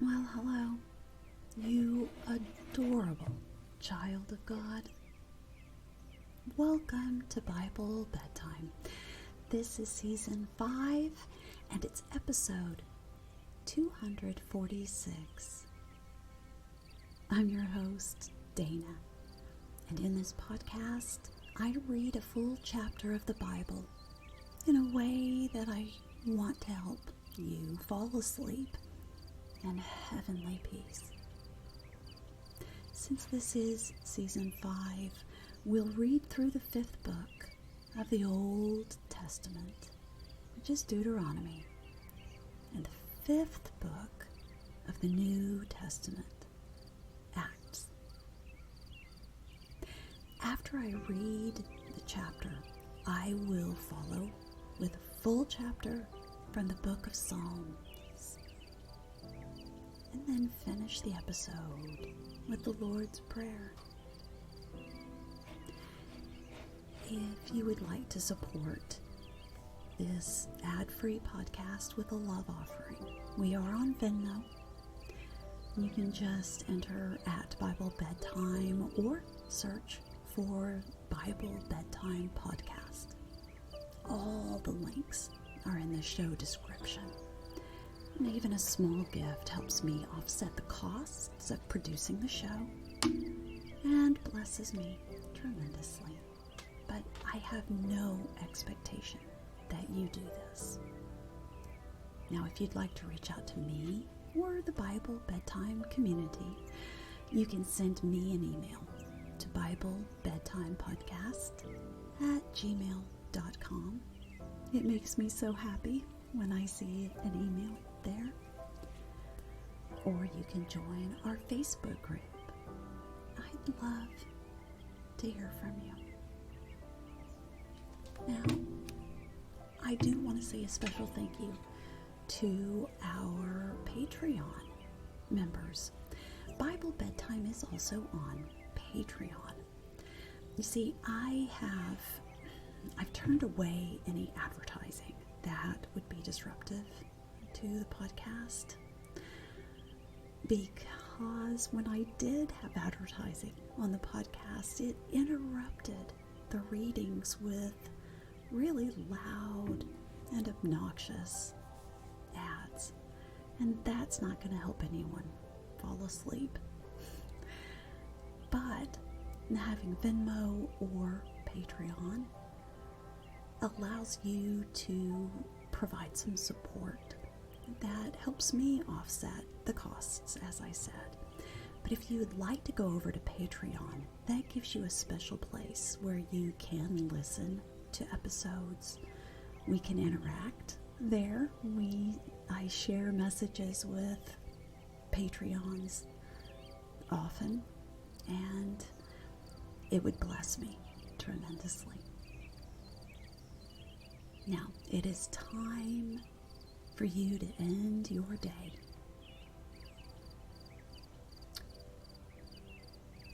Well, hello, you adorable child of God. Welcome to Bible Bedtime. This is season 5, and it's episode 246. I'm your host, Dana, and in this podcast, I read a full chapter of the Bible in a way that I want to help you fall asleep in heavenly peace. Since this is season 5, we'll read through the 5th book of the Old Testament, which is Deuteronomy, and the 5th book of the New Testament, Acts. After I read the chapter, I will follow with a full chapter from the book of Psalms, and then finish the episode with the Lord's Prayer. If you would like to support this ad-free podcast with a love offering, we are on Venmo. You can just enter at Bible Bedtime or search for Bible Bedtime Podcast. All the links are in the show description. And even a small gift helps me offset the costs of producing the show and blesses me tremendously. But I have no expectation that you do this. Now, if you'd like to reach out to me or the Bible Bedtime community, you can send me an email to BibleBedtimePodcast@gmail.com. It makes me so happy when I see an email there. Or you can join our Facebook group. I'd love to hear from you. Now, I do want to say a special thank you to our Patreon members. Bible Bedtime is also on Patreon. You see, I've turned away any advertising that would be disruptive to the podcast, because when I did have advertising on the podcast, it interrupted the readings with really loud and obnoxious ads, and that's not going to help anyone fall asleep. But having Venmo or Patreon allows you to provide some support that helps me offset the costs, as I said. But if you would like to go over to Patreon, that gives you a special place where you can listen to episodes. We can interact there. I share messages with Patreons often, and it would bless me tremendously. Now, it is time for you to end your day.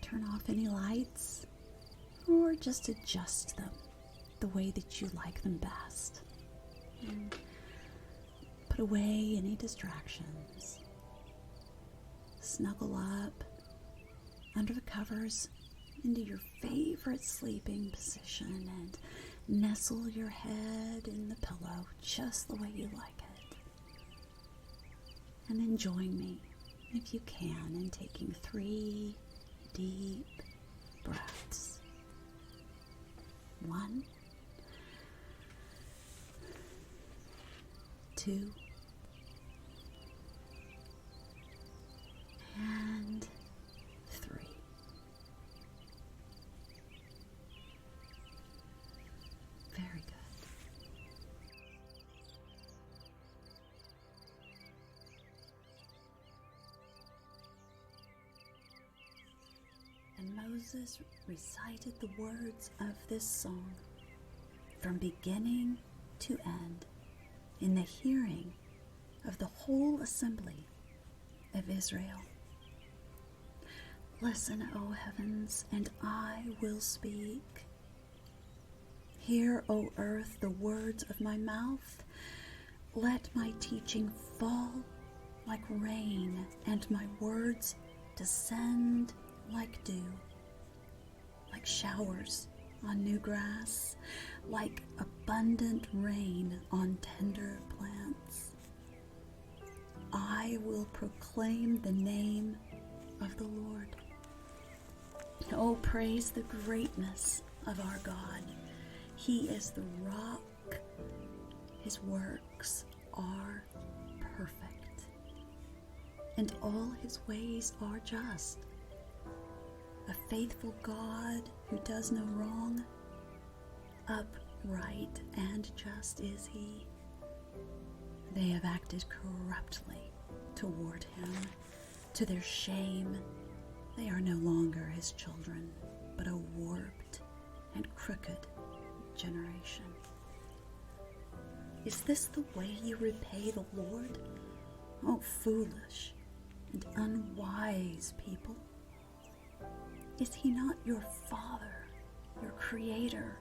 Turn off any lights, or just adjust them the way that you like them best. And put away any distractions. Snuggle up under the covers into your favorite sleeping position and nestle your head in the pillow just the way you like it. And then join me, if you can, in taking 3 deep breaths. 1, 2, and 3. Very good. And Moses recited the words of this song from beginning to end in the hearing of the whole assembly of Israel. Listen, O heavens, and I will speak. Hear, O earth, the words of my mouth. Let my teaching fall like rain, and my words descend like dew, like showers on new grass, like abundant rain on tender plants. I will proclaim the name of the Lord. Oh, praise the greatness of our God. He is the rock. His works are perfect, and all his ways are just. A faithful God who does no wrong, upright and just is he. They have acted corruptly toward him. To their shame, they are no longer his children, but a warped and crooked generation. Is this the way you repay the Lord? Oh, foolish and unwise people. Is he not your Father, your Creator,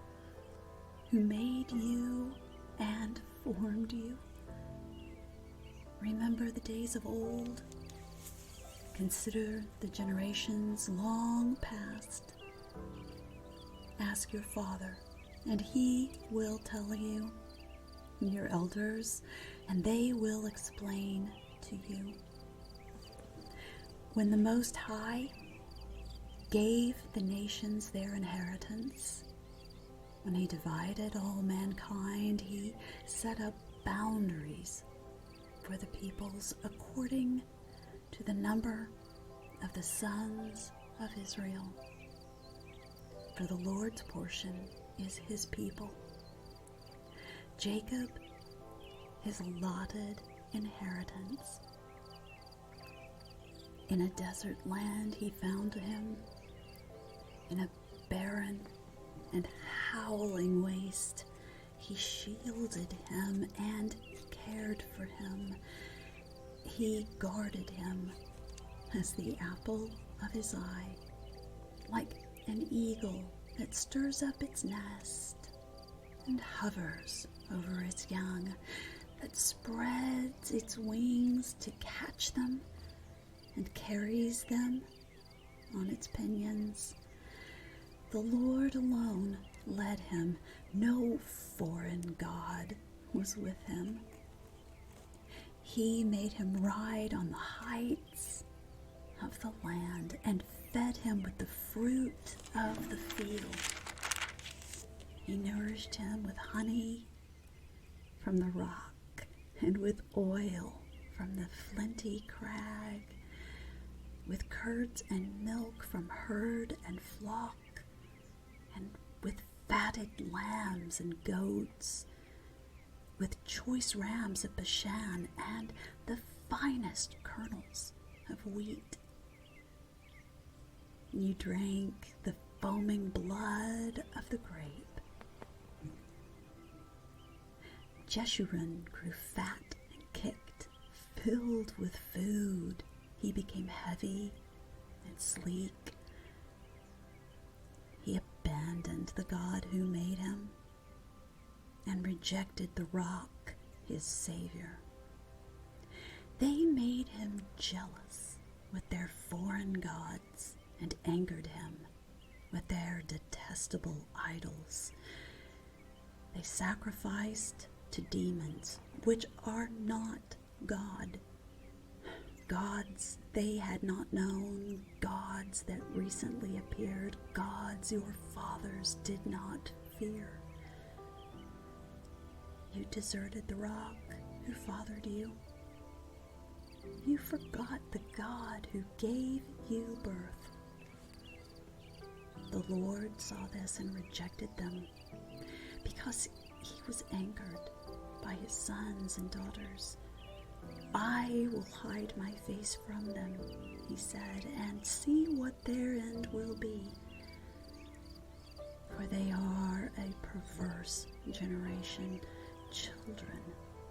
who made you and formed you? Remember the days of old. Consider the generations long past. Ask your father, and he will tell you, your elders, and they will explain to you. When the Most High gave the nations their inheritance, when he divided all mankind, he set up boundaries for the peoples according to the number of the sons of Israel. For the Lord's portion is his people. Jacob, his allotted inheritance. In a desert land he found him, in a barren and howling waste he shielded him and cared for him. He guarded him as the apple of his eye, like an eagle that stirs up its nest and hovers over its young, that spreads its wings to catch them and carries them on its pinions. The Lord alone led him. No foreign god was with him. He made him ride on the heights of the land and fed him with the fruit of the field. He nourished him with honey from the rock and with oil from the flinty crag, with curds and milk from herd and flock, and with fatted lambs and goats, with choice rams of Bashan and the finest kernels of wheat. You drank the foaming blood of the grape. Jeshurun grew fat and kicked, filled with food. He became heavy and sleek. He abandoned the God who made him and rejected the rock, his Savior. They made him jealous with their foreign gods and angered him with their detestable idols. They sacrificed to demons, which are not God. Gods they had not known, gods that recently appeared, gods your fathers did not fear. You deserted the rock who fathered you. You forgot the God who gave you birth. The Lord saw this and rejected them because he was angered by his sons and daughters. I will hide my face from them, he said, and see what their end will be. For they are a perverse generation, children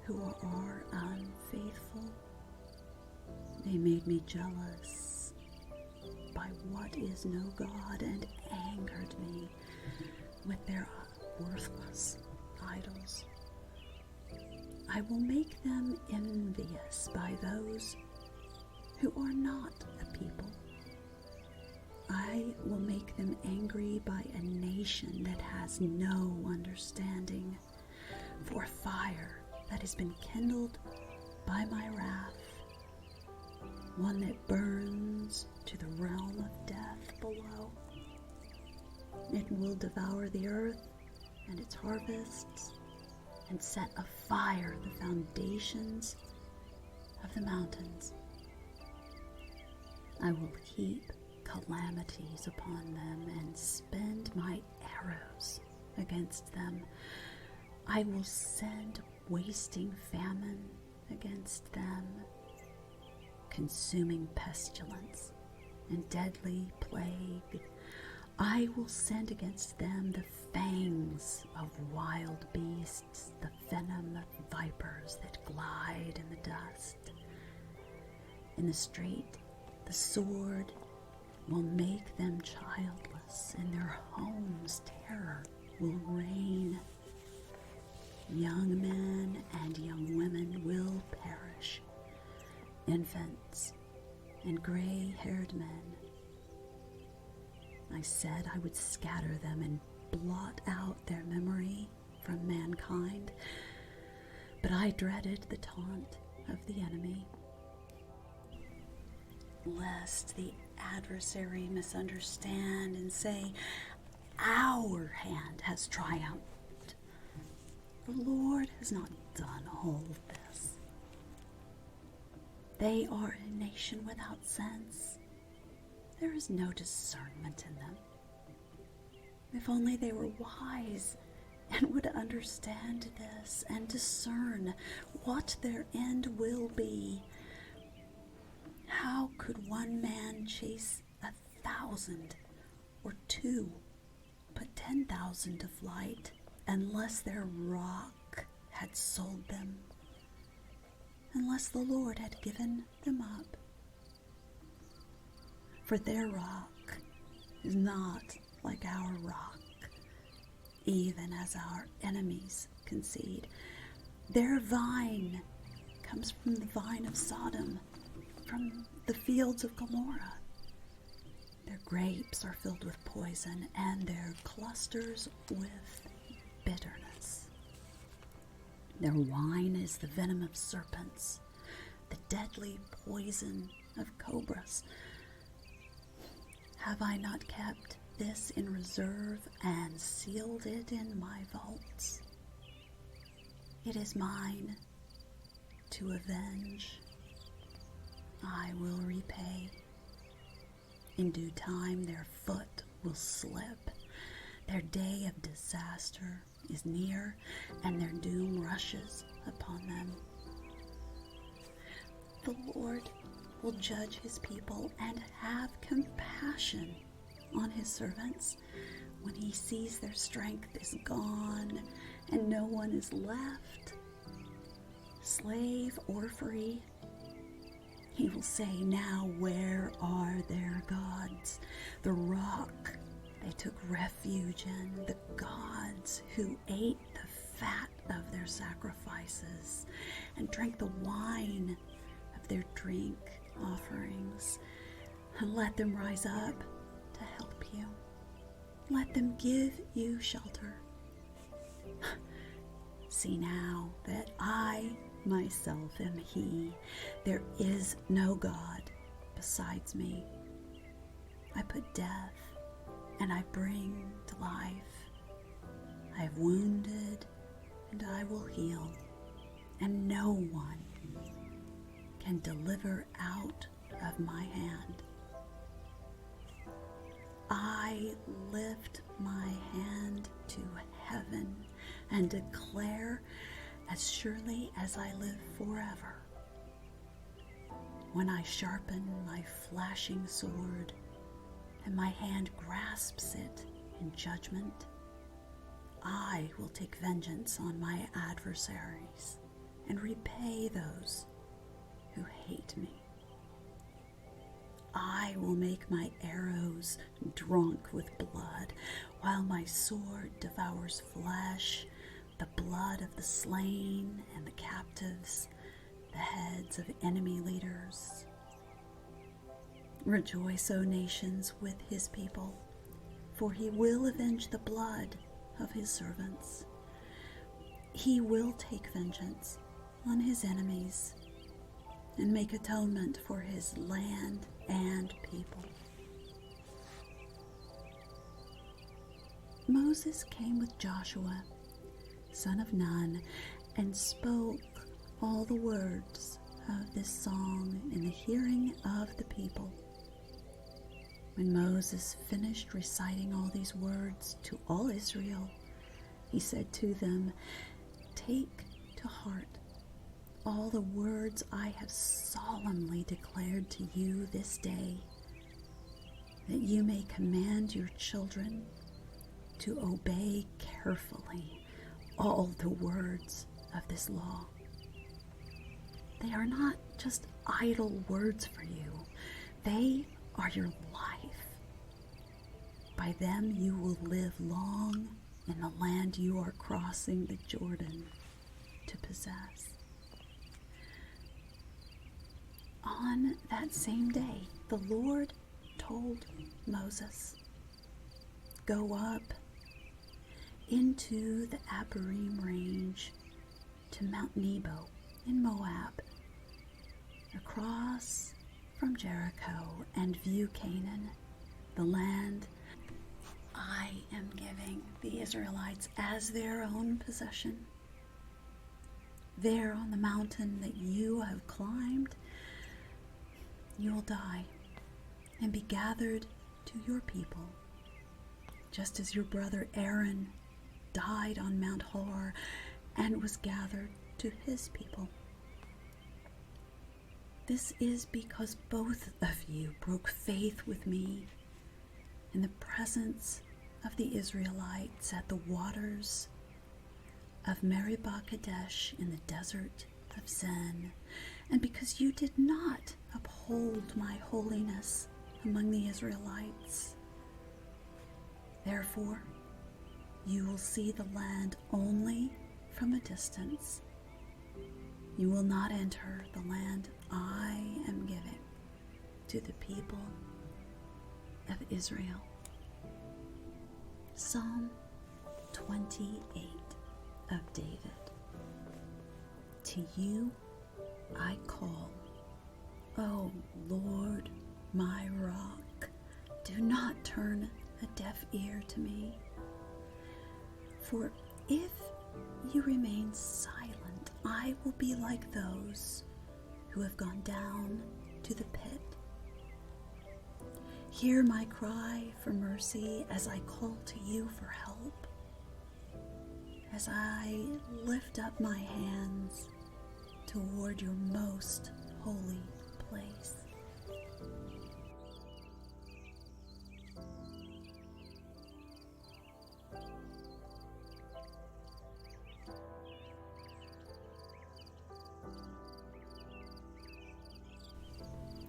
who are unfaithful. They made me jealous by what is no God and angered me with their worthless idols. I will make them envious by those who are not a people. I will make them angry by a nation that has no understanding, for fire that has been kindled by my wrath, one that burns to the realm of death below. It will devour the earth and its harvests, and set afire the foundations of the mountains. I will heap calamities upon them and spend my arrows against them. I will send wasting famine against them, consuming pestilence and deadly plague. I will send against them the fangs of wild beasts, the venom of vipers that glide in the dust. In the street, the sword will make them childless, and their homes' terror will reign. Young men and young women will perish, infants and gray-haired men. I said I would scatter them and blot out their memory from mankind, but I dreaded the taunt of the enemy, lest the adversary misunderstand and say, "Our hand has triumphed. The Lord has not done all of this." They are a nation without sense. There is no discernment in them. If only they were wise and would understand this and discern what their end will be. How could one man chase 1,000 or two, put 10,000 to flight, unless their rock had sold them, unless the Lord had given them up? For their rock is not like our rock, even as our enemies concede. Their vine comes from the vine of Sodom, from the fields of Gomorrah. Their grapes are filled with poison, and their clusters with bitterness. Their wine is the venom of serpents, the deadly poison of cobras. Have I not kept this in reserve and sealed it in my vaults? It is mine to avenge. I will repay. In due time their foot will slip. Their day of disaster is near, and their doom rushes upon them. The Lord will judge his people and have compassion on his servants when he sees their strength is gone and no one is left, slave or free. He will say, "Now where are their gods? The rock they took refuge in, the gods who ate the fat of their sacrifices and drank the wine of their drink offerings. And let them rise up to help you. Let them give you shelter. See now that I myself am he. There is no God besides me. I put death and I bring to life. I have wounded and I will heal, and no one can deliver out of my hand. I lift my hand to heaven and declare, as surely as I live forever, when I sharpen my flashing sword and my hand grasps it in judgment, I will take vengeance on my adversaries and repay those who hate me. I will make my arrows drunk with blood, while my sword devours flesh, the blood of the slain and the captives, the heads of enemy leaders. Rejoice, O nations, with his people, for he will avenge the blood of his servants. He will take vengeance on his enemies and make atonement for his land and people. Moses came with Joshua, son of Nun, and spoke all the words of this song in the hearing of the people. When Moses finished reciting all these words to all Israel, he said to them, "Take to heart all the words I have solemnly declared to you this day, that you may command your children to obey carefully all the words of this law. They are not just idle words for you. They are your life. By them you will live long in the land you are crossing the Jordan to possess." On that same day, the Lord told Moses, "Go up into the Abarim range to Mount Nebo in Moab, across from Jericho, and view Canaan, the land I am giving the Israelites as their own possession. There on the mountain that you have climbed, you will die and be gathered to your people, just as your brother Aaron died on Mount Hor and was gathered to his people. This is because both of you broke faith with me in the presence of the Israelites at the waters of Meribah Kadesh in the desert of Zin, and because you did not uphold my holiness among the Israelites. Therefore, you will see the land only from a distance. You will not enter the land I am giving to the people of Israel." Psalm 28 of David. To you I call, O Lord, my rock. Do not turn a deaf ear to me. For if you remain silent, I will be like those who have gone down to the pit. Hear my cry for mercy as I call to you for help, as I lift up my hands toward your most holy place.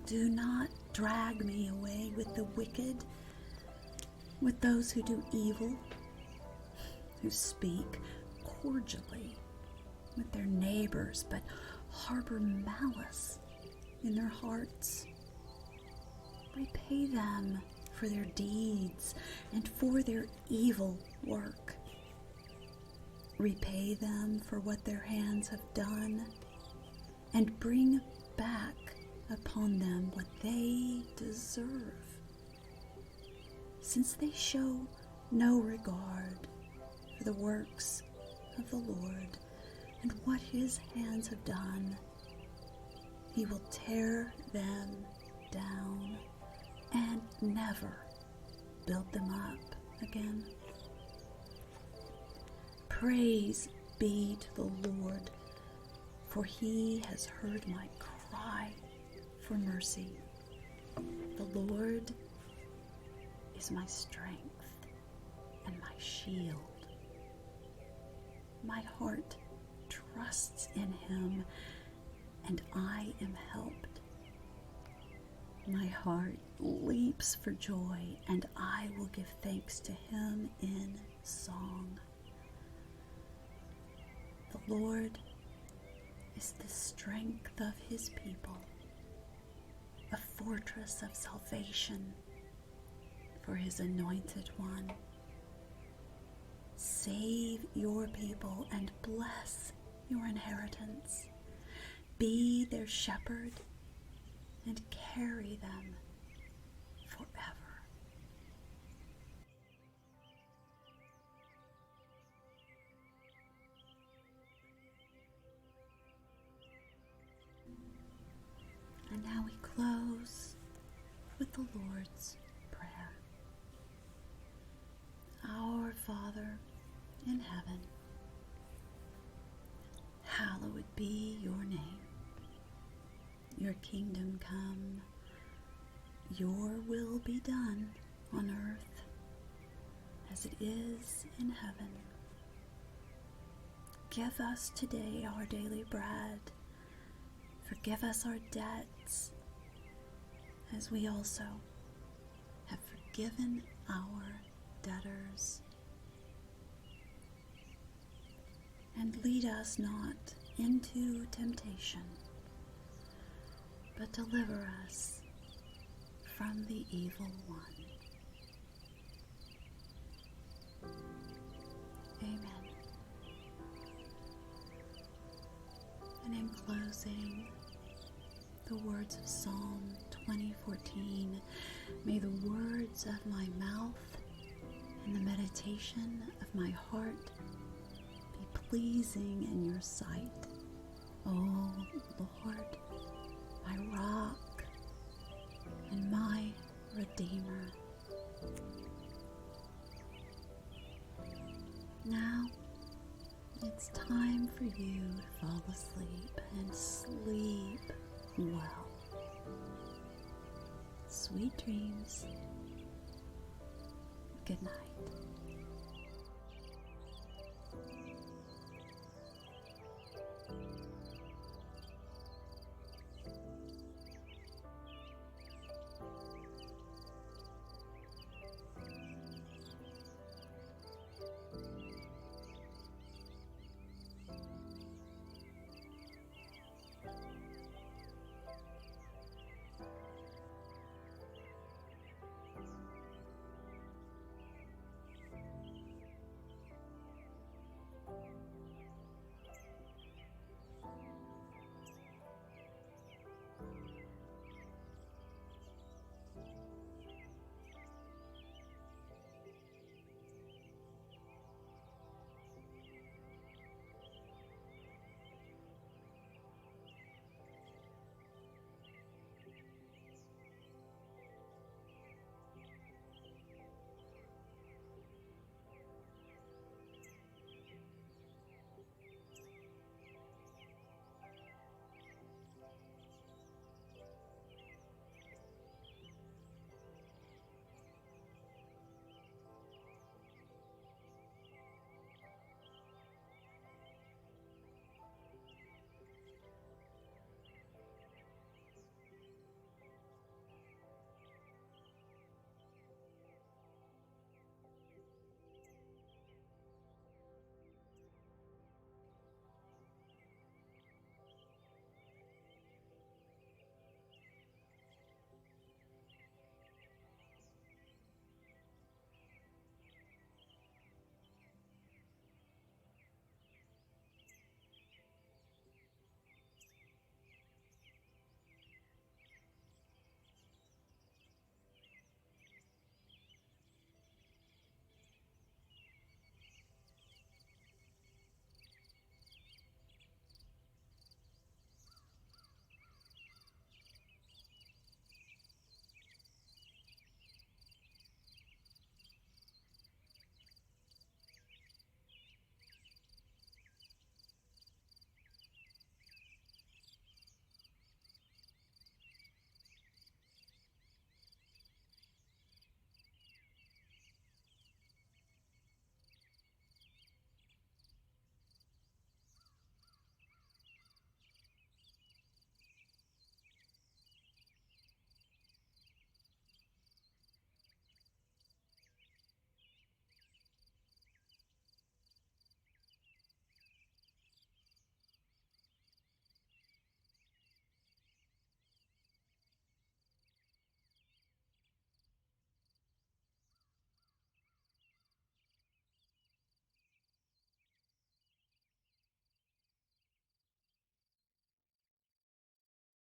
Do not drag me away with the wicked, with those who do evil, who speak cordially with their neighbors, but harbor malice in their hearts. Repay them for their deeds and for their evil work. Repay them for what their hands have done, and bring back upon them what they deserve, since they show no regard for the works of the Lord and what his hands have done. He will tear them down and never build them up again. Praise be to the Lord, for he has heard my cry for mercy. The Lord is my strength and my shield. My heart trusts in him, and I am helped. My heart leaps for joy, and I will give thanks to him in song. The Lord is the strength of his people, a fortress of salvation for his anointed one. Save your people and bless your inheritance. Be their shepherd and carry them forever. And now we close with the Lord's Prayer. Our Father in heaven, hallowed be your name. Your kingdom come, your will be done on earth as it is in heaven. Give us today our daily bread. Forgive us our debts, as we also have forgiven our debtors. And lead us not into temptation, but deliver us from the evil one. Amen. And in closing, the words of Psalm 20:14, may the words of my mouth and the meditation of my heart be pleasing in your sight, O Lord, my rock and my Redeemer. Now it's time for you to fall asleep and sleep well. Sweet dreams. Good night.